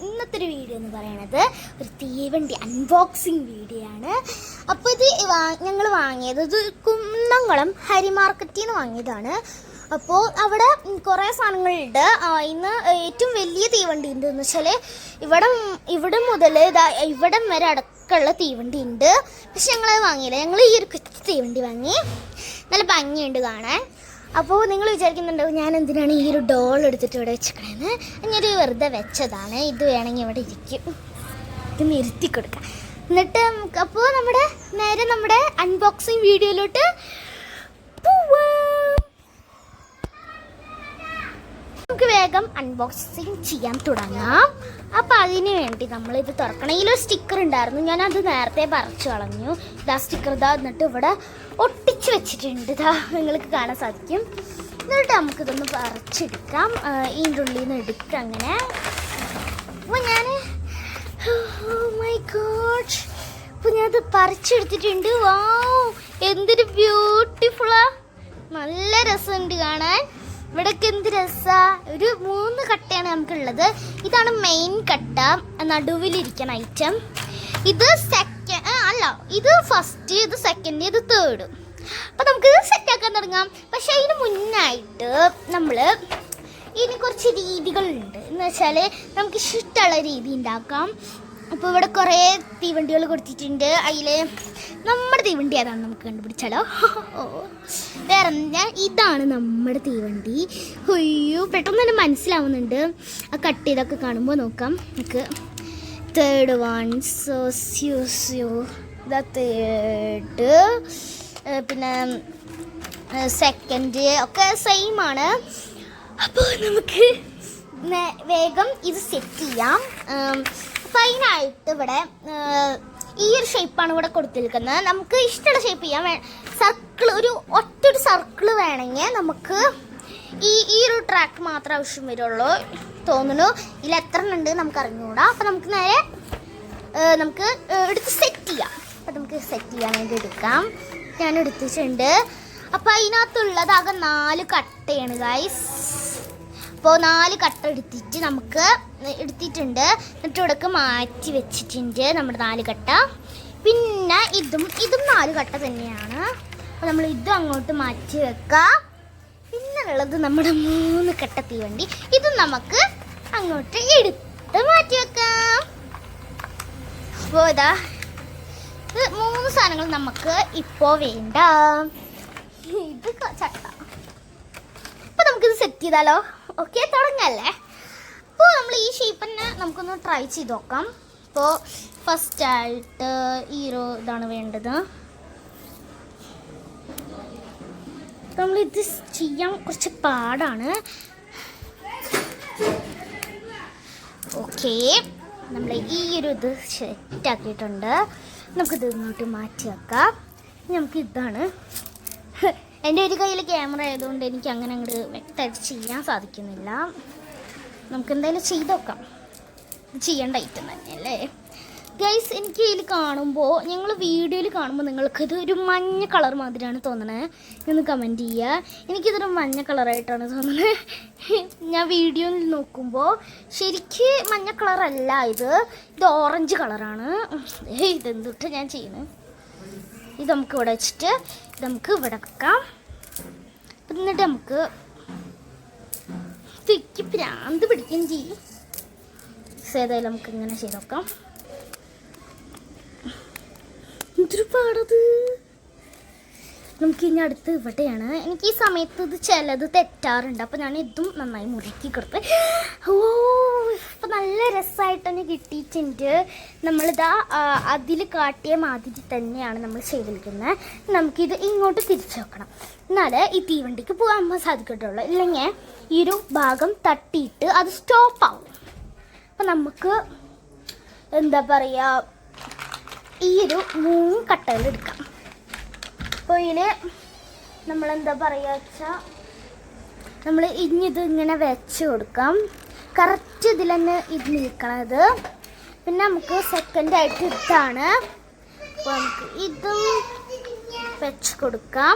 ഇന്നത്തെ ഒരു വീഡിയോ എന്ന് പറയുന്നത് ഒരു തീവണ്ടി അൺബോക്സിങ് വീഡിയോ ആണ്. അപ്പോൾ ഇത് ഞങ്ങൾ വാങ്ങിയത് ഇത് കുന്നംകുളം ഹരി മാർക്കറ്റിൽ നിന്ന് വാങ്ങിയതാണ്. അപ്പോൾ അവിടെ കുറേ സാധനങ്ങളുണ്ട്. ഇന്ന് ഏറ്റവും വലിയ തീവണ്ടി ഉണ്ട് എന്ന് വെച്ചാൽ ഇവിടെ മുതൽ ഇവിടം വരെ അടക്കമുള്ള തീവണ്ടി ഉണ്ട്. പക്ഷെ ഞങ്ങളത് വാങ്ങിയില്ല. ഞങ്ങൾ ഈ ഒരു കൊച്ചു തീവണ്ടി വാങ്ങി. നല്ല ഭംഗിയുണ്ട് കാണാൻ. അപ്പോൾ നിങ്ങൾ വിചാരിക്കുന്നുണ്ടാവും ഞാൻ എന്തിനാണ് ഈ ഒരു ഡോൾ എടുത്തിട്ട് ഇവിടെ വെച്ചിരിക്കണേന്ന്. ഞാനൊരു വെറുതെ വെച്ചതാണ്. ഇത് വേണമെങ്കിൽ ഇവിടെ ഇരിക്കും, ഇത് നിർത്തി കൊടുക്കാം. എന്നിട്ട് അപ്പോൾ നേരെ നമ്മുടെ അൺബോക്സിങ് വീഡിയോയിലോട്ട് പോവാം. നമുക്ക് വേഗം അൺബോക്സിങ് ചെയ്യാൻ തുടങ്ങാം. അപ്പോൾ അതിന് വേണ്ടി നമ്മളിത് തുറക്കണം. ഇതിലൊരു സ്റ്റിക്കർ ഉണ്ടായിരുന്നു, ഞാനത് നേരത്തെ പറിച്ചു കളഞ്ഞു. ഇതാ സ്റ്റിക്കർ എന്നിട്ട് ഇവിടെ ഒട്ടിച്ച് വെച്ചിട്ടുണ്ട്. ഇതാ നിങ്ങൾക്ക് കാണാൻ സാധിക്കും. എന്നിട്ട് നമുക്കിതൊന്ന് പറിച്ചെടുക്കാം. ഇതിൻ്റെ ഉള്ളിൽ നിന്ന് എടുക്കാം. അങ്ങനെ അപ്പോൾ മൈ ഗോഡ്, അപ്പോൾ ഞാനത് പറിച്ചെടുത്തിട്ടുണ്ട്. വാവ്, എന്തൊരു ബ്യൂട്ടിഫുള്ളാ, നല്ല രസമുണ്ട് കാണാൻ. ഇവിടെയൊക്കെ എന്ത് രസമാണ്. ഒരു 3 കട്ടയാണ് നമുക്കുള്ളത്. ഇതാണ് മെയിൻ കട്ട, നടുവിലിരിക്കുന്ന ഐറ്റം. ഇത് ഇത് ഫസ്റ്റ്, ഇത് സെക്കൻഡ്, ഇത് തേർഡ്. അപ്പം നമുക്കിത് സെറ്റാക്കാൻ തുടങ്ങാം. പക്ഷെ അതിന് മുന്നായിട്ട് ഇതിന് കുറച്ച് രീതികളുണ്ട്. എന്ന് വെച്ചാൽ നമുക്ക് ഇഷ്ടമുള്ള രീതി ഉണ്ടാക്കാം. അപ്പോൾ ഇവിടെ കുറേ തീവണ്ടികൾ കൊടുത്തിട്ടുണ്ട്. അതിൽ നമ്മുടെ തീവണ്ടി ഏതാണ് നമുക്ക് കണ്ടുപിടിച്ചാലോ. വേറെ ഇതാണ് നമ്മുടെ തീവണ്ടി. അയ്യോ, പെട്ടെന്ന് തന്നെ മനസ്സിലാവുന്നുണ്ട്. ആ കട്ട് ചെയ്തൊക്കെ കാണുമ്പോൾ നോക്കാം നമുക്ക്. തേർഡ് വൺ, ഇതാ തേർഡ്, പിന്നെ സെക്കൻഡ് ഒക്കെ സെയിം ആണ്. അപ്പോൾ നമുക്ക് വേഗം ഇത് സെറ്റ് ചെയ്യാം. ഫൈനായിട്ട് ഇവിടെ ഈ ഒരു ഷേപ്പാണ് ഇവിടെ കൊടുത്തിരിക്കുന്നത്. നമുക്ക് ഇഷ്ടമുള്ള ഷേപ്പ് ചെയ്യാം. സർക്കിൾ, ഒറ്റൊരു സർക്കിൾ വേണമെങ്കിൽ നമുക്ക് ഈ ഒരു ട്രാക്ക് മാത്രമേ ആവശ്യം വരുള്ളൂ തോന്നുന്നു. ഇതിൽ എത്ര ഉണ്ട് നമുക്ക് അറിഞ്ഞുകൂടാ. അപ്പം നമുക്ക് എടുത്ത് സെറ്റ് ചെയ്യാം. അപ്പം നമുക്ക് സെറ്റ് ചെയ്യാൻ വേണ്ടി എടുക്കാം. ഞാൻ എടുത്തിട്ടുണ്ട്. അപ്പം അതിനകത്തുള്ളത് ആകെ 4 കട്ടയാണ് ഗൈസ്. അപ്പോൾ 4 കട്ട എടുത്തിട്ടുണ്ട്. എന്നിട്ട് ഇവിടേക്ക് മാറ്റി വെച്ചിട്ടുണ്ട് നമ്മുടെ 4 കട്ട. പിന്നെ ഇതും 4 കട്ട തന്നെയാണ്. അപ്പോൾ നമ്മൾ ഇതും അങ്ങോട്ട് മാറ്റി വെക്കാം. പിന്നെ ഉള്ളത് നമ്മുടെ 3 കട്ട തീവണ്ടി. ഇതും നമുക്ക് അങ്ങോട്ട് എടുത്ത് മാറ്റി വെക്കാം. അപ്പോൾ ഇത് 3 സാധനങ്ങൾ നമുക്ക് ഇപ്പോൾ വേണ്ട. ഇത് ചട്ട. അപ്പോൾ നമുക്കിത് സെറ്റ് ചെയ്താലോ. ഓക്കെ, തുടങ്ങല്ലേ. അപ്പോൾ നമ്മൾ ഈ ഷേപ്പ് തന്നെ നമുക്കൊന്ന് ട്രൈ ചെയ്ത് നോക്കാം. ഇപ്പോൾ ഫസ്റ്റായിട്ട് ഇതാണ് വേണ്ടത്. നമ്മളിത് ചെയ്യാൻ കുറച്ച് പാടാണ്. ഓക്കെ, നമ്മൾ ഇത് സെറ്റാക്കിയിട്ടുണ്ട്. നമുക്കിത് ഇങ്ങോട്ട് മാറ്റി വെക്കാം. നമുക്കിതാണ്, എൻ്റെ ഒരു കയ്യിൽ ക്യാമറ ആയതുകൊണ്ട് എനിക്ക് അങ്ങനെ അങ്ങോട്ട് വ്യക്തമായിട്ട് ചെയ്യാൻ സാധിക്കുന്നില്ല. നമുക്ക് എന്തായാലും ചെയ്ത് നോക്കാം. ചെയ്യേണ്ട ഐറ്റം തന്നെയല്ലേ ഗൈസ്. എനിക്ക് ഇതിൽ ഞങ്ങൾ വീഡിയോയിൽ കാണുമ്പോൾ നിങ്ങൾക്കിത് ഒരു മഞ്ഞ കളർ മാതിരിയാണ് തോന്നണേ. ഒന്ന് കമൻറ്റ് ചെയ്യുക. എനിക്കിതൊരു മഞ്ഞ കളറായിട്ടാണ് തോന്നുന്നത്. ഞാൻ വീഡിയോയിൽ നോക്കുമ്പോൾ ശരിക്ക് മഞ്ഞ കളറല്ല, ഇത് ഓറഞ്ച് കളറാണ്. ഇതെന്തിട്ട് ഞാൻ ചെയ്യുന്നത്. ഇത് നമുക്ക് ഇവിടെ വെച്ചിട്ട് നമുക്ക് ഇവിടെ വെക്കാം. എന്നിട്ട് നമുക്ക് തിക്ക് ഭ്രാന്ത് പിടിക്കുകയും ചെയ്യും. ഏതായാലും നമുക്ക് ഇങ്ങനെ ചെയ്ത് നോക്കാം. എന്തൊരു പാടത്. നമുക്ക് ഇനി അടുത്ത് ഇവിടെയാണ്. എനിക്ക് ഈ സമയത്ത് ഇത് ചിലത് തെറ്റാറുണ്ട്. അപ്പോൾ ഞാൻ ഇതും നന്നായി മുറുക്കി കൊടുത്ത്. ഇപ്പം നല്ല രസമായിട്ട് തന്നെ കിട്ടിയിട്ടുണ്ട്. നമ്മളിതാ അതിൽ കാട്ടിയ മാതിരി തന്നെയാണ് നമ്മൾ ചെയ്തിരിക്കുന്നത്. നമുക്കിത് ഇങ്ങോട്ട് തിരിച്ചു വെക്കണം, എന്നാലേ ഈ തീവണ്ടിക്ക് പോകാൻ സാധിക്കട്ടുള്ളൂ. ഇല്ലെങ്കിൽ ഈ ഒരു ഭാഗം തട്ടിയിട്ട് അത് സ്റ്റോപ്പാവും. അപ്പം നമുക്ക് എന്താ പറയുക, ഈ ഒരു 3 കട്ടകൾ എടുക്കാം. അപ്പോൾ ഇതിൽ നമ്മളെന്താ പറയുക വെച്ചാൽ നമ്മൾ ഇത് ഇങ്ങനെ വെച്ച് കൊടുക്കാം. കറക്റ്റ് ഇതിൽ തന്നെ ഇത് നിൽക്കണത്. പിന്നെ നമുക്ക് സെക്കൻഡായിട്ട് ഇതാണ്. അപ്പോൾ നമുക്ക് ഇതും വെച്ച് കൊടുക്കാം.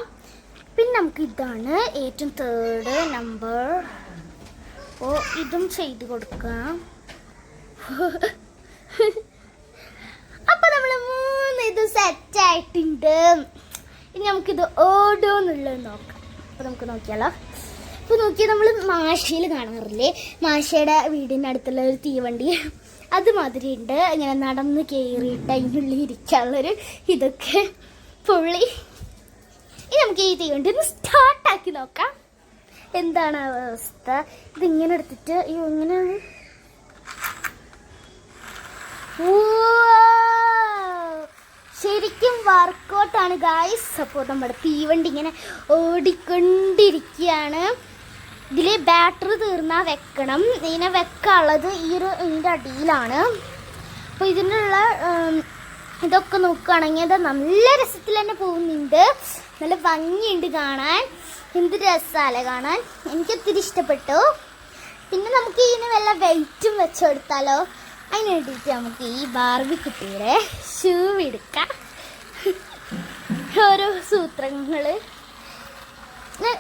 പിന്നെ നമുക്ക് ഇതാണ് ഏറ്റവും തേർഡ് നമ്പർ. അപ്പോൾ ഇതും ചെയ്ത് കൊടുക്കാം. അപ്പൊ നമ്മൾ 3 ഇത് സെറ്റ് ആയിട്ടുണ്ട്. ഇനി നമുക്കിത് ഓടോന്നുള്ളത് നോക്കാം. അപ്പൊ നമുക്ക് നോക്കിയാലോ. ഇപ്പൊ നോക്കിയാൽ നമ്മൾ മാഷയിൽ കാണാറില്ലേ, മാഷയുടെ വീടിൻ്റെ അടുത്തുള്ള ഒരു തീവണ്ടി, അതുമാതിരി ഉണ്ട്. ഇങ്ങനെ നടന്ന് കയറിയിട്ട് അതിനുള്ളിൽ ഇരിക്കാനുള്ളൊരു ഇതൊക്കെ പുള്ളി. ഇനി നമുക്ക് ഈ തീവണ്ടി ഒന്ന് സ്റ്റാർട്ടാക്കി നോക്കാം. എന്താണ് അവസ്ഥ? ഇതിങ്ങനെ എടുത്തിട്ട് ഇങ്ങനെ ശരിക്കും വർക്കൗട്ടാണ് ഗായ്സ്. അപ്പോൾ നമ്മുടെ തീവണ്ടി ഇങ്ങനെ ഓടിക്കൊണ്ടിരിക്കുകയാണ്. ഇതിൽ ബാറ്ററി തീർന്നാൽ വെക്കണം. ഇതിനെ വെക്കാനുള്ളത് ഇതിൻ്റെ അടിയിലാണ്. അപ്പോൾ ഇതിനുള്ള ഇതൊക്കെ നോക്കുകയാണെങ്കിൽ അത് നല്ല രസത്തിൽ തന്നെ പോകുന്നുണ്ട്. നല്ല ഭംഗിയുണ്ട് കാണാൻ. എന്ത് രസമല്ലേ കാണാൻ. എനിക്കൊത്തിരി ഇഷ്ടപ്പെട്ടു. പിന്നെ നമുക്ക് ഇതിന് വല്ല വെയിറ്റും വെച്ചെടുത്താലോ. അതിന് വേണ്ടിയിട്ട് നമുക്ക് ഈ ബാർബി കുട്ടിയുടെ ഷൂ എടുക്കാം. ഓരോ സൂത്രങ്ങൾ.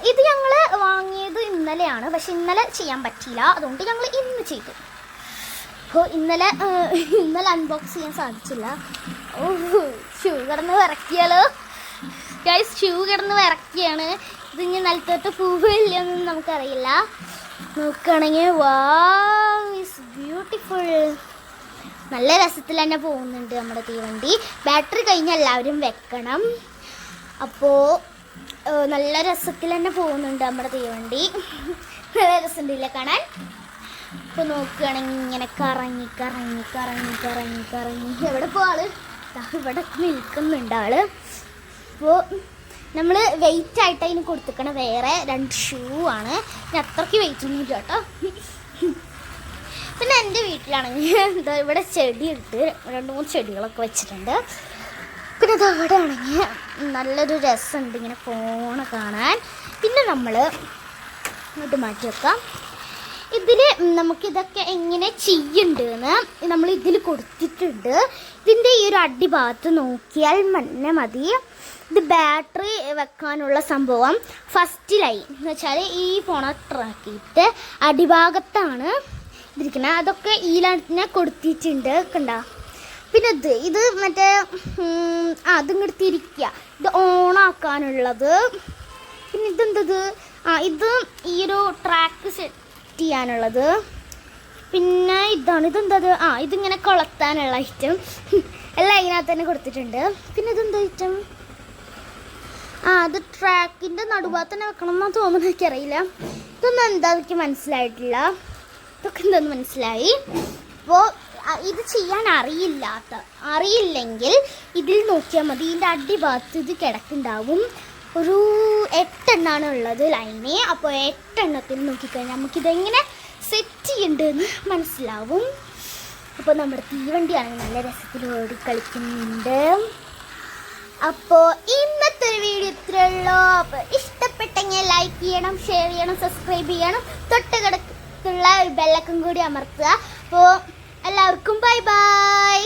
ഇത് ഞങ്ങൾ വാങ്ങിയത് ഇന്നലെയാണ്, പക്ഷെ ഇന്നലെ ചെയ്യാൻ പറ്റിയില്ല. അതുകൊണ്ട് ഞങ്ങൾ ഇന്ന് ചെയ്തു. അപ്പോൾ ഇന്നലെ അൺബോക്സ് ചെയ്യാൻ സാധിച്ചില്ല. ഓ, ഷൂ കിടന്ന് വിറക്കിയാലോ ഗൈസ്. ഷൂ കിടന്ന് വിറക്കിയാണ്. ഇതിങ്ങനെ നിലത്തോട്ട് പൂവില്ലെന്നൊന്നും നമുക്കറിയില്ല. നോക്കുകയാണെങ്കിൽ വാവ്, ഇറ്റ്സ് ബ്യൂട്ടിഫുൾ. നല്ല രസത്തിൽ തന്നെ പോകുന്നുണ്ട് നമ്മുടെ തീവണ്ടി. ബാറ്ററി കഴിഞ്ഞ് എല്ലാവരും വെക്കണം. അപ്പോൾ നല്ല രസത്തിൽ തന്നെ പോകുന്നുണ്ട് നമ്മുടെ തീവണ്ടി. നല്ല രസമുണ്ടില്ല കാണാൻ. ഇപ്പോൾ നോക്കുകയാണെങ്കിൽ ഇങ്ങനെ കറങ്ങി കറങ്ങി കറങ്ങി കറങ്ങി കറങ്ങി എവിടെ പോവാള് ഇവിടെ നിൽക്കുന്നുണ്ട് ആള്. അപ്പോൾ നമ്മൾ വെയിറ്റ് ആയിട്ട് അതിന് കൊടുത്തിക്കണ വേറെ 2 ഷൂ ആണ്. പിന്നെ അത്രയ്ക്ക് വെയിറ്റ് ഒന്നും ഇല്ല കേട്ടോ. പിന്നെ എൻ്റെ വീട്ടിലാണെങ്കിൽ എന്താ ഇവിടെ ചെടിയുണ്ട്, 2-3 ചെടികളൊക്കെ വെച്ചിട്ടുണ്ട്. പിന്നെ അതവിടെ ആണെങ്കിൽ നല്ലൊരു രസമുണ്ട് ഇങ്ങനെ പോണ കാണാൻ. പിന്നെ നമ്മൾ ഇങ്ങോട്ട് മാറ്റി വെക്കാം. ഇതിൽ നമുക്കിതൊക്കെ എങ്ങനെ ചെയ്യുന്നുണ്ടെന്ന് നമ്മൾ ഇതിൽ കൊടുത്തിട്ടുണ്ട്. ഇതിൻ്റെ ഈ ഒരു അടിഭാഗത്ത് നോക്കിയാൽ തന്നെ മതി. ഇത് ബാറ്ററി വെക്കാനുള്ള സംഭവം ഫസ്റ്റിലായി എന്ന് വെച്ചാൽ ഈ ഫോണാക്കിയിട്ട് അടിഭാഗത്താണ് ഇതിരിക്കുന്നത്. അതൊക്കെ ഈലാട്ടിനെ കൊടുത്തിട്ടുണ്ട് കണ്ട. പിന്നെ ഇത് മറ്റേ അതിങ്ങോട്ട് തിരിക്കുക, ഇത് ഓണാക്കാനുള്ളത്. പിന്നെ ഇതെന്തത്, ഇത് ഈ ഒരു ട്രാക്ക് സെറ്റ് ചെയ്യാനുള്ളത്. പിന്നെ ഇതെന്തത്, ഇതിങ്ങനെ കൊളത്താനുള്ള ഐറ്റം എല്ലാം ഇതിനകത്ത് തന്നെ കൊടുത്തിട്ടുണ്ട്. പിന്നെ ഇതെന്താ ഐറ്റം, അത് ട്രാക്കിൻ്റെ നടുഭാഗത്ത് തന്നെ വെക്കണം എന്നാണ് തോന്നുന്നത്, എനിക്കറിയില്ല. ഇതൊന്നും എന്താ എനിക്ക് മനസ്സിലായിട്ടില്ല. ഇതൊക്കെ എന്താന്ന് മനസ്സിലായി. അപ്പോൾ ഇത് ചെയ്യാൻ അറിയില്ലെങ്കിൽ ഇതിൽ നോക്കിയാൽ മതി. ഇതിൻ്റെ അടിഭാഗത്ത് ഇത് കിടക്കുന്നുണ്ടാവും. ഒരു 8 എണ്ണമാണ് ഉള്ളത് ലൈന്. അപ്പോൾ 8 എണ്ണത്തിൽ നോക്കിക്കഴിഞ്ഞാൽ നമുക്കിതെങ്ങനെ സെറ്റ് ചെയ്യണ്ടെന്ന് മനസ്സിലാവും. അപ്പോൾ നമ്മുടെ തീവണ്ടിയാണെങ്കിൽ നല്ല രസത്തിൽ ഓടിക്കളിക്കുന്നുണ്ട്. അപ്പോൾ ഇന്നത്തെ ഒരു വീഡിയോ ഇത്രയേ ഉള്ളൂ. അപ്പോൾ ഇഷ്ടപ്പെട്ടെങ്കിൽ ലൈക്ക് ചെയ്യണം, ഷെയർ ചെയ്യണം, സബ്സ്ക്രൈബ് ചെയ്യണം, തൊട്ട് കിടക്കുള്ള ഒരു ബെല്ലൈക്കൺ കൂടി അമർത്തുക. അപ്പോൾ എല്ലാവർക്കും ബൈ ബൈ.